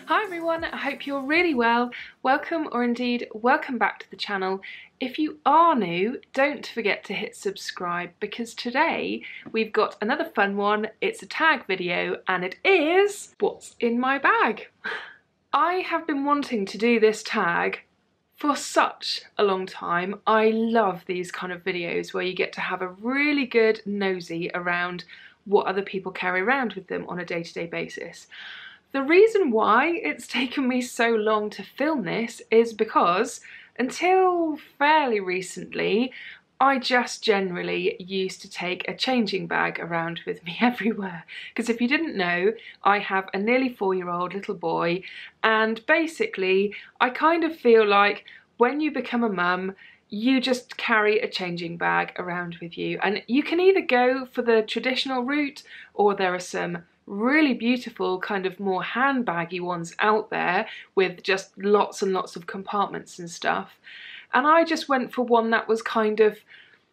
Hi everyone, I hope you're really well. Welcome, or indeed welcome back to the channel. If you are new, don't forget to hit subscribe because today we've got another fun one. It's a tag video and it is what's in my bag. I have been wanting to do this tag for such a long time. I love these kind of videos where you get to have a really good nosy around what other people carry around with them on a day-to-day basis. The reason why it's taken me so long to film this is because until fairly recently, I just generally used to take a changing bag around with me everywhere. Because if you didn't know, I have a nearly 4-year-old little boy, and basically I kind of feel like when you become a mum, you just carry a changing bag around with you, and you can either go for the traditional route, or there are some really beautiful kind of more handbaggy ones out there with just lots and lots of compartments and stuff. And I just went for one that was kind of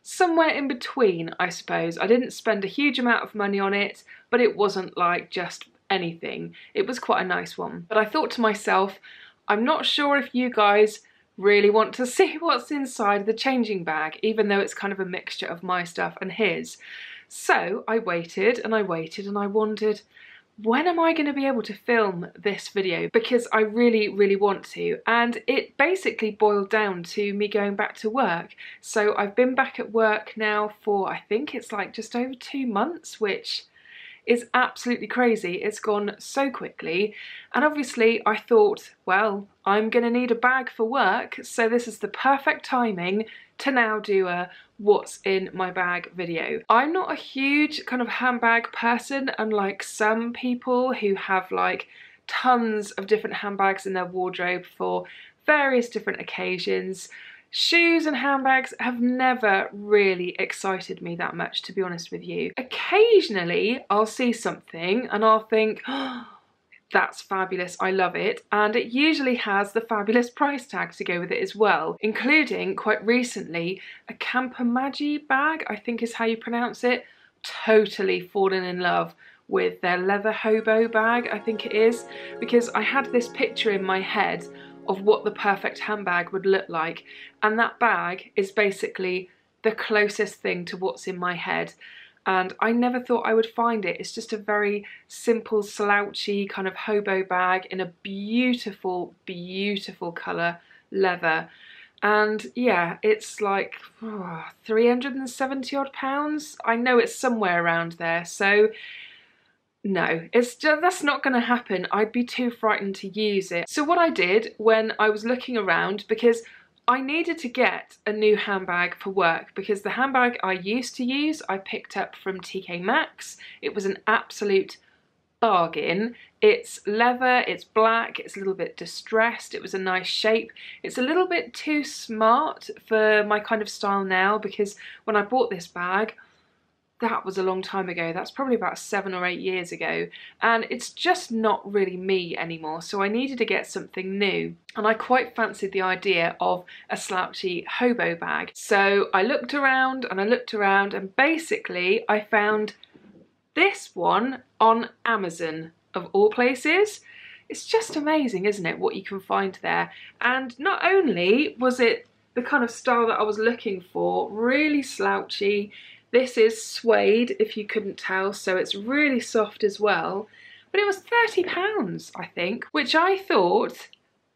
somewhere in between, I suppose. I didn't spend a huge amount of money on it, but it wasn't like just anything. It was quite a nice one. But I thought to myself, I'm not sure if you guys really want to see what's inside the changing bag, even though it's kind of a mixture of my stuff and his. So I waited and I waited and I wondered, when am I going to be able to film this video? Because I really want to. And it basically boiled down to me going back to work. So I've been back at work now for, I think it's like just over 2 months, which is absolutely crazy. It's gone so quickly. And obviously I thought, well, I'm gonna need a bag for work, so this is the perfect timing to now do a what's in my bag video. I'm not a huge kind of handbag person, unlike some people who have like tons of different handbags in their wardrobe for various different occasions. Shoes and handbags have never really excited me that much, to be honest with you. Occasionally I'll see something and I'll think, oh, that's fabulous, I love it, and it usually has the fabulous price tag to go with it as well, including quite recently a Campermaggi bag, I think is how you pronounce it. Totally fallen in love with their leather hobo bag, I think it is, because I had this picture in my head of what the perfect handbag would look like, and that bag is basically the closest thing to what's in my head. And I never thought I would find it. It's just a very simple, slouchy kind of hobo bag in a beautiful colour leather. And yeah, it's like 370 odd pounds. I know it's somewhere around there. So no, it's just, that's not going to happen. I'd be too frightened to use it. So what I did when I was looking around, because I needed to get a new handbag for work, because the handbag I used to use I picked up from TK Maxx. It was an absolute bargain. It's leather, it's black, it's a little bit distressed, it was a nice shape. It's a little bit too smart for my kind of style now, because when I bought this bag, that was a long time ago. That's probably about 7 or 8 years ago, and it's just not really me anymore, so I needed to get something new, and I quite fancied the idea of a slouchy hobo bag. So I looked around and I looked around, and basically I found this one on Amazon, of all places. It's just amazing, isn't it, what you can find there? And not only was it the kind of style that I was looking for, really slouchy. This is suede, if you couldn't tell, so it's really soft as well. But it was £30, I think, which I thought,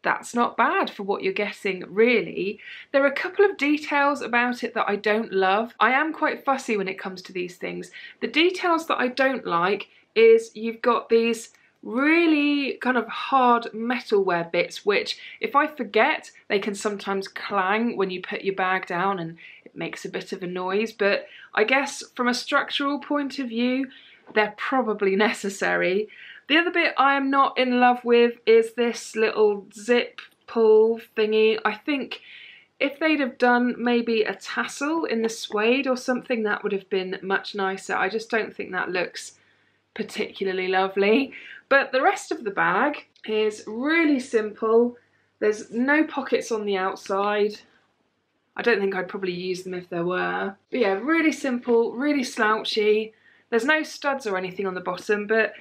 that's not bad for what you're getting, really. There are a couple of details about it that I don't love. I am quite fussy when it comes to these things. The details that I don't like is you've got these really kind of hard metalware bits, which if I forget, they can sometimes clang when you put your bag down and it makes a bit of a noise. But I guess from a structural point of view, they're probably necessary. The other bit I am not in love with is this little zip pull thingy. I think if they'd have done maybe a tassel in the suede or something, that would have been much nicer. I just don't think that looks particularly lovely. But the rest of the bag is really simple. There's no pockets on the outside. I don't think I'd probably use them if there were. But yeah, really simple, really slouchy. There's no studs or anything on the bottom, but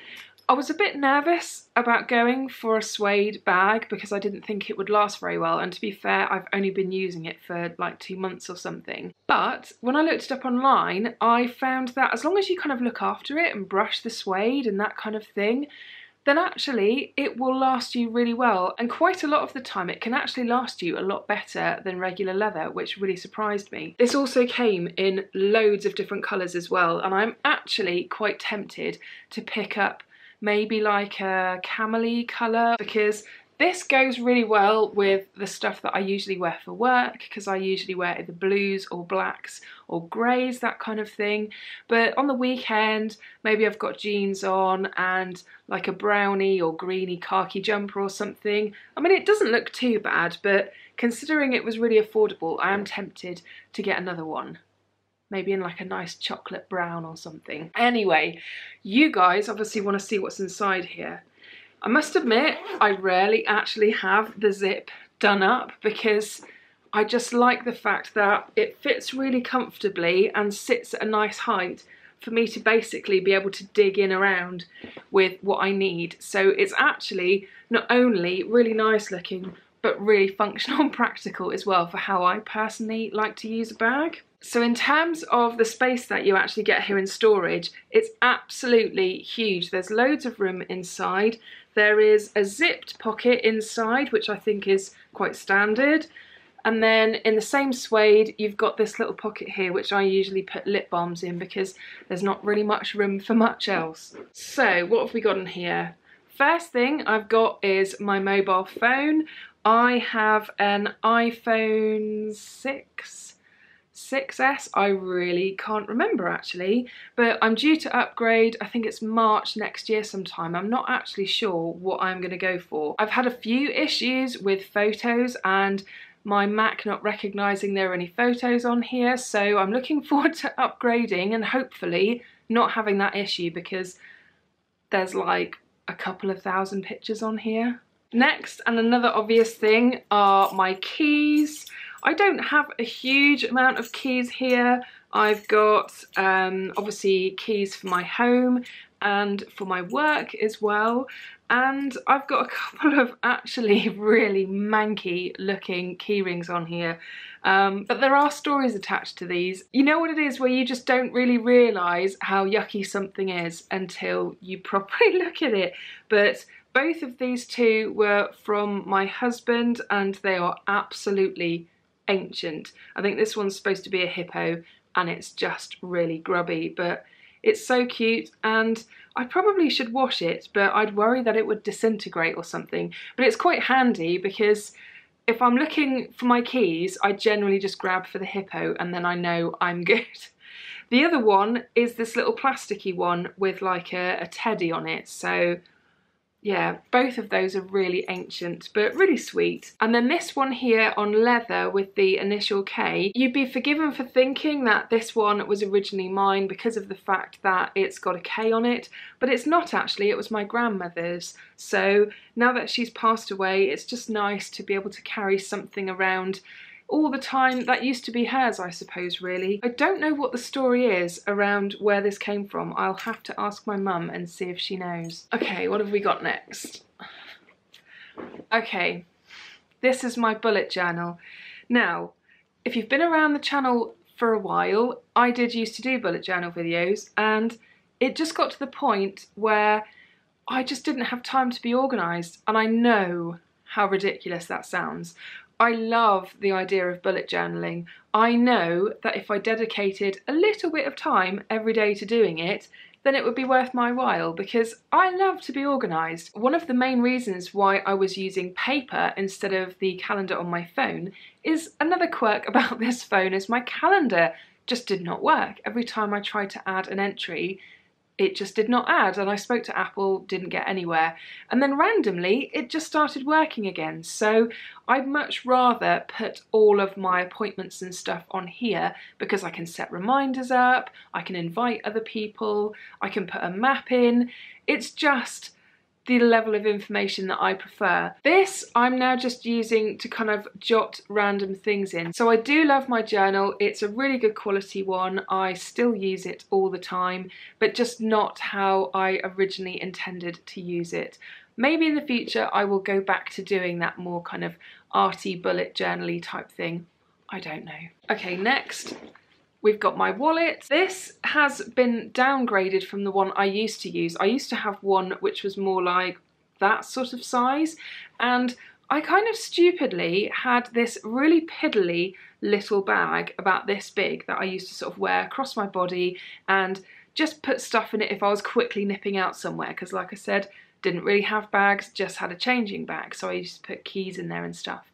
I was a bit nervous about going for a suede bag because I didn't think it would last very well, and to be fair, I've only been using it for like 2 months or something. But when I looked it up online, I found that as long as you kind of look after it and brush the suede and that kind of thing, then actually it will last you really well, and quite a lot of the time it can actually last you a lot better than regular leather, which really surprised me. This also came in loads of different colours as well, and I'm actually quite tempted to pick up maybe like a camely colour, because this goes really well with the stuff that I usually wear for work, because I usually wear either blues or blacks or greys, that kind of thing. But on the weekend, maybe I've got jeans on and like a brownie or greeny khaki jumper or something. I mean, it doesn't look too bad, but considering it was really affordable, I am tempted to get another one. Maybe in like a nice chocolate brown or something. Anyway, you guys obviously want to see what's inside here. I must admit, I rarely actually have the zip done up because I just like the fact that it fits really comfortably and sits at a nice height for me to basically be able to dig in around with what I need. So it's actually not only really nice looking, but really functional and practical as well for how I personally like to use a bag. So in terms of the space that you actually get here in storage, it's absolutely huge. There's loads of room inside. There is a zipped pocket inside, which I think is quite standard. And then in the same suede, you've got this little pocket here, which I usually put lip balms in because there's not really much room for much else. So what have we got in here? First thing I've got is my mobile phone. I have an iPhone 6S, I really can't remember actually, but I'm due to upgrade. I think it's March next year sometime. I'm not actually sure what I'm going to go for. I've had a few issues with photos and my Mac not recognising there are any photos on here, so I'm looking forward to upgrading and hopefully not having that issue because there's like a couple of thousand pictures on here. Next, and another obvious thing, are my keys. I don't have a huge amount of keys here. I've got obviously keys for my home and for my work as well. And I've got a couple of actually really manky looking key rings on here. But there are stories attached to these. You know what it is where you just don't really realise how yucky something is until you properly look at it. But both of these two were from my husband and they are absolutely ancient. I think this one's supposed to be a hippo and it's just really grubby, but it's so cute and I probably should wash it, but I'd worry that it would disintegrate or something. But it's quite handy because if I'm looking for my keys, I generally just grab for the hippo and then I know I'm good. The other one is this little plasticky one with like a teddy on it, so yeah, both of those are really ancient, but really sweet. And then this one here on leather with the initial K, you'd be forgiven for thinking that this one was originally mine because of the fact that it's got a K on it, but it's not actually, it was my grandmother's. So now that she's passed away, it's just nice to be able to carry something around all the time that used to be hers, I suppose, really. I don't know what the story is around where this came from. I'll have to ask my mum and see if she knows. Okay, what have we got next? Okay, this is my bullet journal. Now, if you've been around the channel for a while, I did used to do bullet journal videos and it just got to the point where I just didn't have time to be organised, and I know how ridiculous that sounds. I love the idea of bullet journaling. I know that if I dedicated a little bit of time every day to doing it, then it would be worth my while because I love to be organised. One of the main reasons why I was using paper instead of the calendar on my phone is another quirk about this phone is my calendar just did not work. Every time I tried to add an entry, it just did not add, and I spoke to Apple, didn't get anywhere. And then randomly, it just started working again. So I'd much rather put all of my appointments and stuff on here because I can set reminders up, I can invite other people, I can put a map in. It's just the level of information that I prefer. This I'm now just using to kind of jot random things in. So I do love my journal. It's a really good quality one. I still use it all the time, but just not how I originally intended to use it. Maybe in the future I will go back to doing that more kind of arty bullet journal-y type thing. I don't know. Okay, next we've got my wallet. This has been downgraded from the one I used to use. I used to have one which was more like that sort of size, and I kind of stupidly had this really piddly little bag about this big that I used to sort of wear across my body and just put stuff in it if I was quickly nipping out somewhere, because like I said, didn't really have bags, just had a changing bag, so I used to put keys in there and stuff.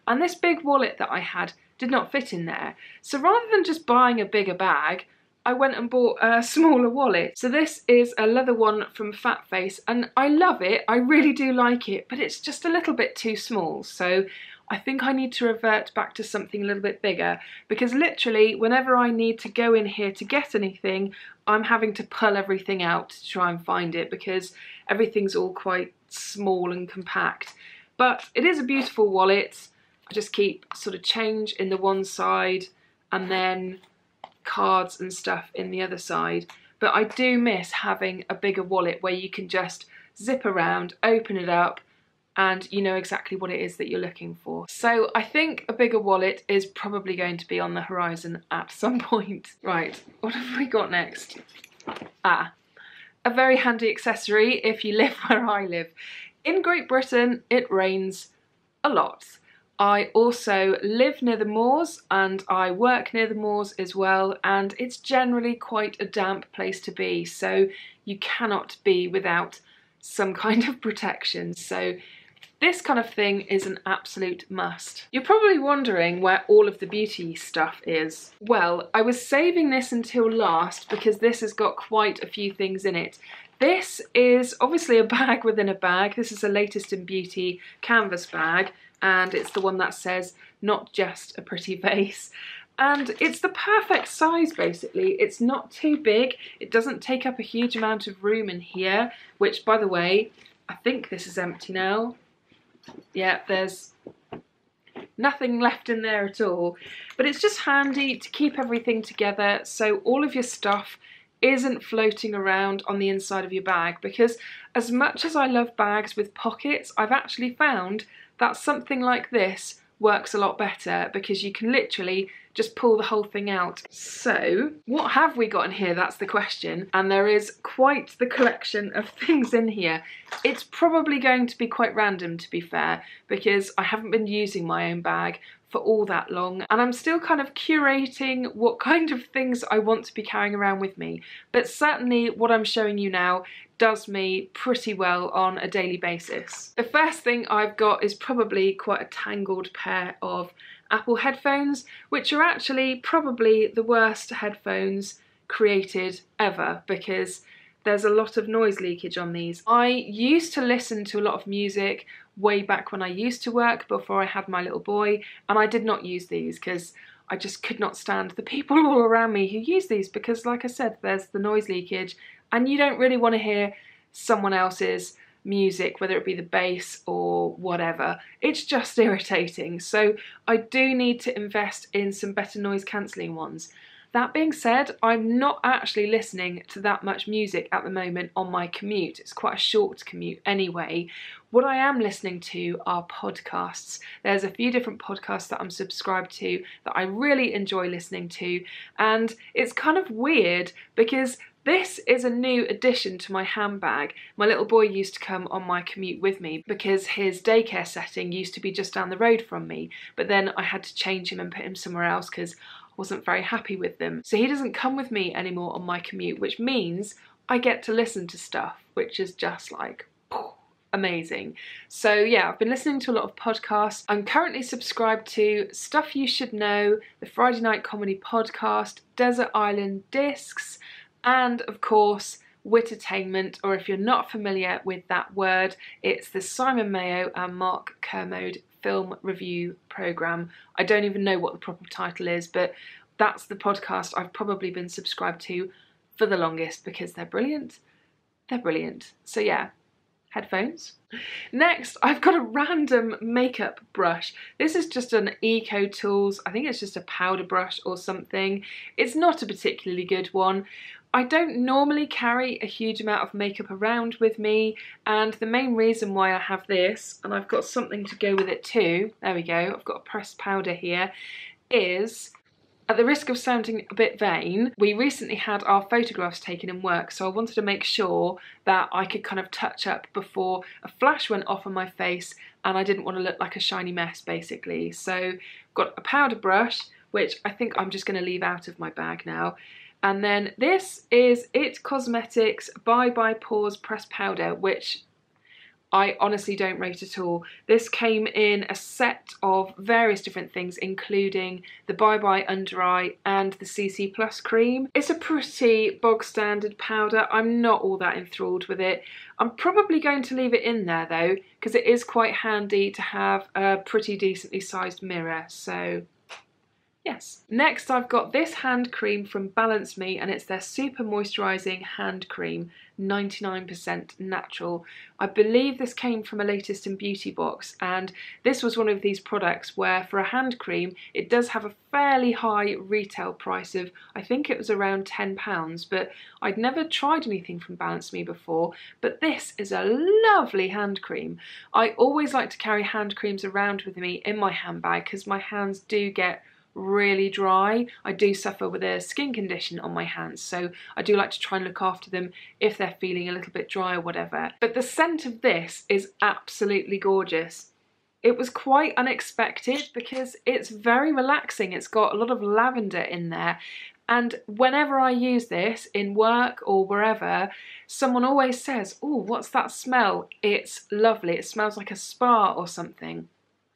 And this big wallet that I had did not fit in there. So rather than just buying a bigger bag, I went and bought a smaller wallet. So this is a leather one from Fat Face, and I love it, I really do like it, but it's just a little bit too small. So I think I need to revert back to something a little bit bigger, because literally whenever I need to go in here to get anything, I'm having to pull everything out to try and find it because everything's all quite small and compact. But it is a beautiful wallet. I just keep sort of change in the one side and then cards and stuff in the other side. But I do miss having a bigger wallet where you can just zip around, open it up, and you know exactly what it is that you're looking for. So I think a bigger wallet is probably going to be on the horizon at some point. Right, what have we got next? A very handy accessory if you live where I live. In Great Britain, it rains a lot. I also live near the moors and I work near the moors as well, and it's generally quite a damp place to be, so you cannot be without some kind of protection. So this kind of thing is an absolute must. You're probably wondering where all of the beauty stuff is. Well, I was saving this until last because this has got quite a few things in it. This is obviously a bag within a bag. This is a Latest in Beauty canvas bag, and it's the one that says not just a pretty vase. And it's the perfect size basically. It's not too big, it doesn't take up a huge amount of room in here, which by the way, I think this is empty now. Yeah, there's nothing left in there at all. But it's just handy to keep everything together so all of your stuff isn't floating around on the inside of your bag, because as much as I love bags with pockets, I've actually found that something like this works a lot better because you can literally just pull the whole thing out. So what have we got in here? That's the question. And there is quite the collection of things in here. It's probably going to be quite random, to be fair, because I haven't been using my own bag for all that long, and I'm still kind of curating what kind of things I want to be carrying around with me. But certainly what I'm showing you now does me pretty well on a daily basis. The first thing I've got is probably quite a tangled pair of Apple headphones, which are actually probably the worst headphones created ever because there's a lot of noise leakage on these. I used to listen to a lot of music way back when I used to work before I had my little boy, and I did not use these because I just could not stand the people all around me who use these because, like I said, there's the noise leakage and you don't really want to hear someone else's music, whether it be the bass or whatever. It's just irritating. So I do need to invest in some better noise cancelling ones. That being said, I'm not actually listening to that much music at the moment on my commute. It's quite a short commute anyway. What I am listening to are podcasts. There's a few different podcasts that I'm subscribed to that I really enjoy listening to, and it's kind of weird because this is a new addition to my handbag. My little boy used to come on my commute with me because his daycare setting used to be just down the road from me, but then I had to change him and put him somewhere else because I wasn't very happy with them. So he doesn't come with me anymore on my commute, which means I get to listen to stuff, which is just like amazing. So yeah, I've been listening to a lot of podcasts. I'm currently subscribed to Stuff You Should Know, the Friday Night Comedy Podcast, Desert Island Discs, and of course Wittertainment, or if you're not familiar with that word, it's the Simon Mayo and Mark Kermode film review programme. I don't even know what the proper title is, but that's the podcast I've probably been subscribed to for the longest because they're brilliant. They're brilliant. So yeah, headphones. Next, I've got a random makeup brush. This is just an Eco Tools, I think it's just a powder brush or something. It's not a particularly good one. I don't normally carry a huge amount of makeup around with me, and the main reason why I have this, and I've got something to go with it too, there we go, I've got a pressed powder here, is, at the risk of sounding a bit vain, we recently had our photographs taken in work, so I wanted to make sure that I could kind of touch up before a flash went off on my face and I didn't want to look like a shiny mess basically. So I've got a powder brush, which I think I'm just going to leave out of my bag now. And then this is It Cosmetics Bye Pores Pressed Powder, which I honestly don't rate at all. This came in a set of various different things, including the Bye Bye Under Eye and the CC Plus cream. It's a pretty bog standard powder. I'm not all that enthralled with it. I'm probably going to leave it in there though, because it is quite handy to have a pretty decently sized mirror, so yes. Next I've got this hand cream from Balanceme, and it's their super moisturising hand cream, 99% natural. I believe this came from a Latest in Beauty box, and this was one of these products where for a hand cream it does have a fairly high retail price of, I think it was around £10, but I'd never tried anything from Balanceme before, but this is a lovely hand cream. I always like to carry hand creams around with me in my handbag because my hands do get really dry. I do suffer with a skin condition on my hands, so I do like to try and look after them if they're feeling a little bit dry or whatever. But the scent of this is absolutely gorgeous. It was quite unexpected because it's very relaxing. It's got a lot of lavender in there, and whenever I use this in work or wherever, someone always says, "Oh, what's that smell?" It's lovely. It smells like a spa or something.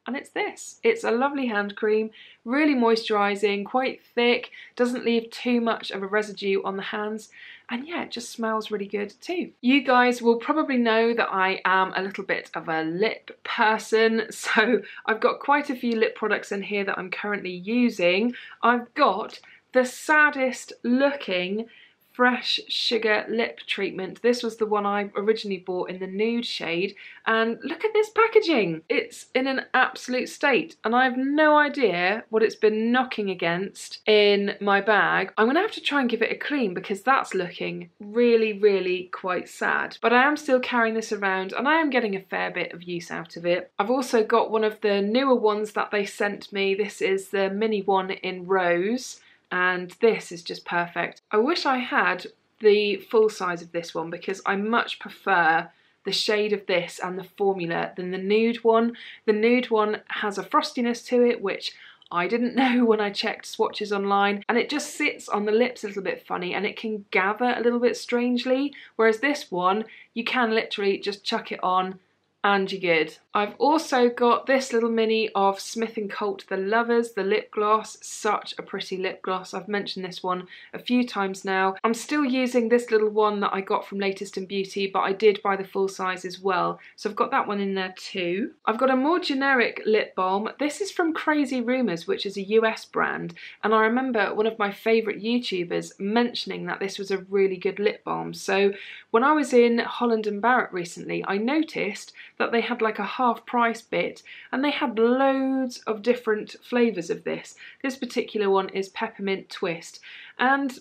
And it's this. It's a lovely hand cream, really moisturising, quite thick, doesn't leave too much of a residue on the hands, and yeah, it just smells really good too. You guys will probably know that I am a little bit of a lip person, so I've got quite a few lip products in here that I'm currently using. I've got the saddest looking Fresh Sugar Lip Treatment. This was the one I originally bought in the Nude shade, and look at this packaging. It's in an absolute state, and I have no idea what it's been knocking against in my bag. I'm gonna have to try and give it a clean because that's looking really, really quite sad. But I am still carrying this around, and I am getting a fair bit of use out of it. I've also got one of the newer ones that they sent me. This is the mini one in Rose, and this is just perfect. I wish I had the full size of this one because I much prefer the shade of this and the formula than the Nude one. The Nude one has a frostiness to it, which I didn't know when I checked swatches online, and it just sits on the lips a little bit funny and it can gather a little bit strangely, whereas this one, you can literally just chuck it on and you're good. I've also got this little mini of Smith & Colt The Lovers, the lip gloss. Such a pretty lip gloss. I've mentioned this one a few times now. I'm still using this little one that I got from Latest in Beauty, but I did buy the full size as well, so I've got that one in there too. I've got a more generic lip balm. This is from Crazy Rumours, which is a US brand, and I remember one of my favourite YouTubers mentioning that this was a really good lip balm. So when I was in Holland & Barrett recently, I noticed that they had like a half price bit, and they had loads of different flavours of this. This particular one is Peppermint Twist, and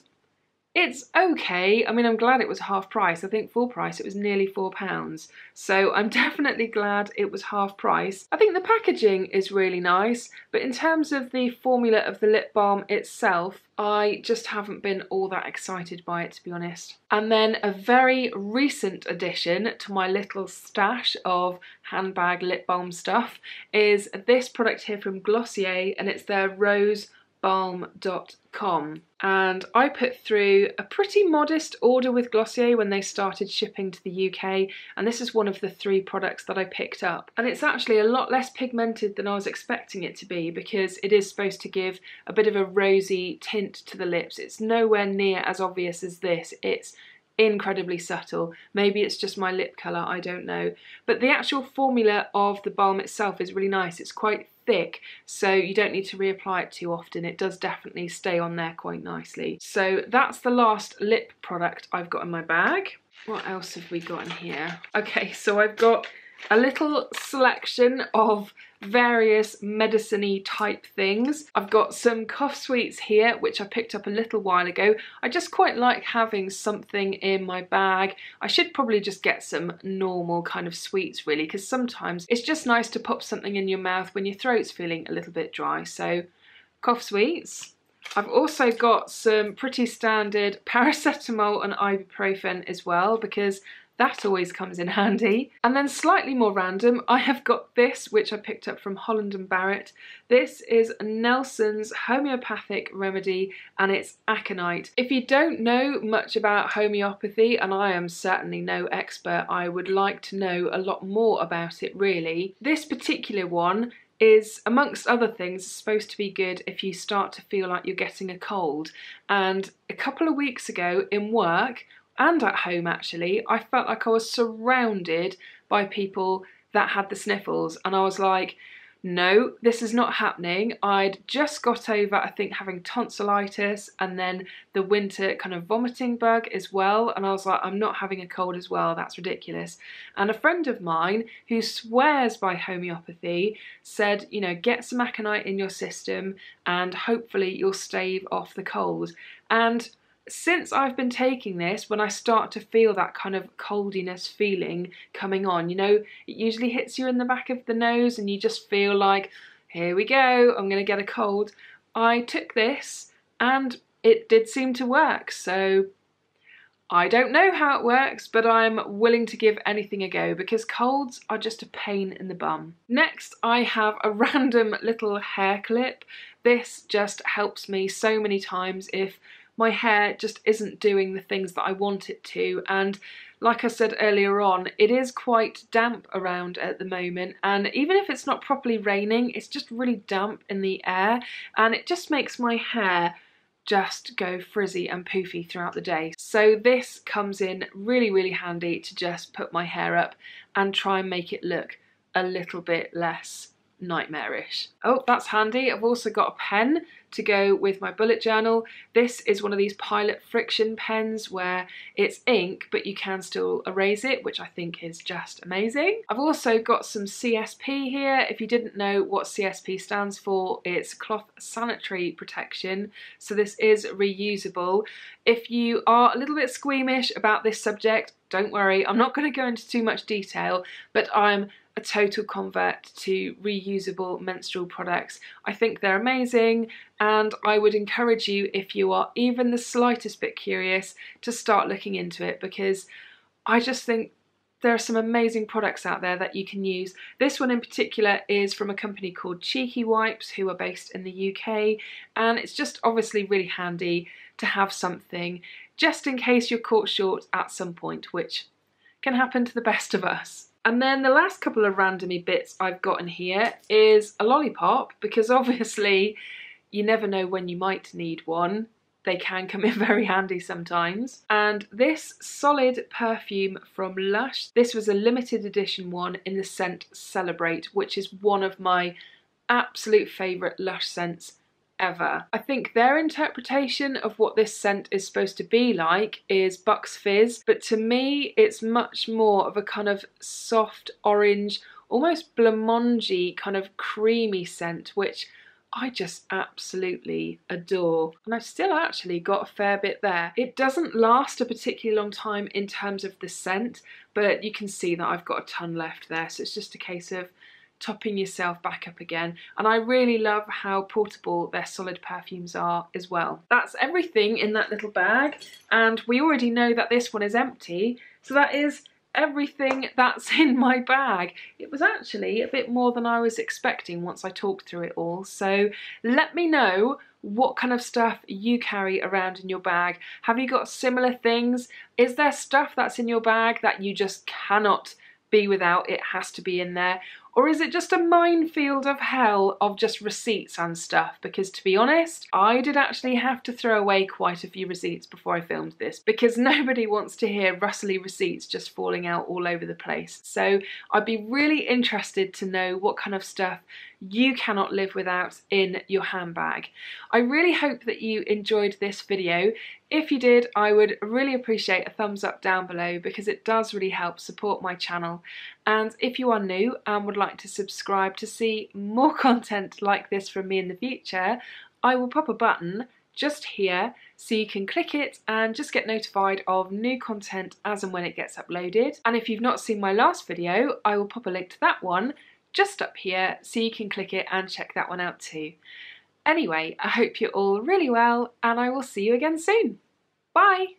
it's okay. I mean, I'm glad it was half price. I think full price it was nearly £4, so I'm definitely glad it was half price. I think the packaging is really nice, but in terms of the formula of the lip balm itself, I just haven't been all that excited by it, to be honest. And then a very recent addition to my little stash of handbag lip balm stuff is this product here from Glossier, and it's their rosebalm.com. And I put through a pretty modest order with Glossier when they started shipping to the UK, and this is one of the 3 products that I picked up. And it's actually a lot less pigmented than I was expecting it to be, because it is supposed to give a bit of a rosy tint to the lips. It's nowhere near as obvious as this. It's incredibly subtle. Maybe it's just my lip colour, I don't know. But the actual formula of the balm itself is really nice. It's quite thick, so you don't need to reapply it too often. It does definitely stay on there quite nicely. So that's the last lip product I've got in my bag. What else have we got in here? Okay, so I've got a little selection of various medicine-y type things. I've got some cough sweets here, which I picked up a little while ago. I just quite like having something in my bag. I should probably just get some normal kind of sweets really, because sometimes it's just nice to pop something in your mouth when your throat's feeling a little bit dry. So cough sweets. I've also got some pretty standard paracetamol and ibuprofen as well, because that always comes in handy. And then slightly more random, I have got this, which I picked up from Holland & Barrett. This is Nelson's homeopathic remedy, and it's aconite. If you don't know much about homeopathy, and I am certainly no expert, I would like to know a lot more about it really. This particular one is, amongst other things, supposed to be good if you start to feel like you're getting a cold. And a couple of weeks ago in work, and at home actually, I felt like I was surrounded by people that had the sniffles, and I was like, no, this is not happening. I'd just got over, I think, having tonsillitis and then the winter kind of vomiting bug as well, and I was like, I'm not having a cold as well, that's ridiculous. And a friend of mine who swears by homeopathy said, you know, get some aconite in your system and hopefully you'll stave off the cold. And since I've been taking this, when I start to feel that kind of coldiness feeling coming on, you know, it usually hits you in the back of the nose and you just feel like, here we go, I'm going to get a cold. I took this and it did seem to work, so I don't know how it works, but I'm willing to give anything a go because colds are just a pain in the bum. Next, I have a random little hair clip. This just helps me so many times if my hair just isn't doing the things that I want it to. And like I said earlier on, it is quite damp around at the moment, and even if it's not properly raining, it's just really damp in the air, and it just makes my hair just go frizzy and poofy throughout the day. So this comes in really, really handy to just put my hair up and try and make it look a little bit less nightmarish. Oh, that's handy. I've also got a pen to go with my bullet journal. This is one of these Pilot friction pens where it's ink but you can still erase it, which I think is just amazing. I've also got some CSP here. If you didn't know what CSP stands for, it's cloth sanitary protection, so this is reusable. If you are a little bit squeamish about this subject, don't worry, I'm not going to go into too much detail, but I'm a total convert to reusable menstrual products. I think they're amazing, and I would encourage you, if you are even the slightest bit curious, to start looking into it, because I just think there are some amazing products out there that you can use. This one in particular is from a company called Cheeky Wipes, who are based in the UK, and it's just obviously really handy to have something just in case you're caught short at some point, which can happen to the best of us. And then the last couple of randomy bits I've got in here is a lollipop, because obviously you never know when you might need one. They can come in very handy sometimes. And this solid perfume from Lush, this was a limited edition one in the scent Celebrate, which is one of my absolute favourite Lush scents ever. I think their interpretation of what this scent is supposed to be like is Bucks Fizz, but to me it's much more of a kind of soft orange, almost blancmange kind of creamy scent, which I just absolutely adore. And I've still actually got a fair bit there. It doesn't last a particularly long time in terms of the scent, but you can see that I've got a ton left there, so it's just a case of topping yourself back up again. And I really love how portable their solid perfumes are as well. That's everything in that little bag, and we already know that this one is empty, so that is everything that's in my bag. It was actually a bit more than I was expecting once I talked through it all, so let me know what kind of stuff you carry around in your bag. Have you got similar things? Is there stuff that's in your bag that you just cannot be without? It has to be in there. Or is it just a minefield of hell of just receipts and stuff? Because to be honest, I did actually have to throw away quite a few receipts before I filmed this, because nobody wants to hear rustly receipts just falling out all over the place. So I'd be really interested to know what kind of stuff you cannot live without in your handbag. I really hope that you enjoyed this video. If you did, I would really appreciate a thumbs up down below, because it does really help support my channel. And if you are new and would like to subscribe to see more content like this from me in the future, I will pop a button just here so you can click it and just get notified of new content as and when it gets uploaded. And if you've not seen my last video, I will pop a link to that one just up here so you can click it and check that one out too. Anyway, I hope you're all really well, and I will see you again soon. Bye!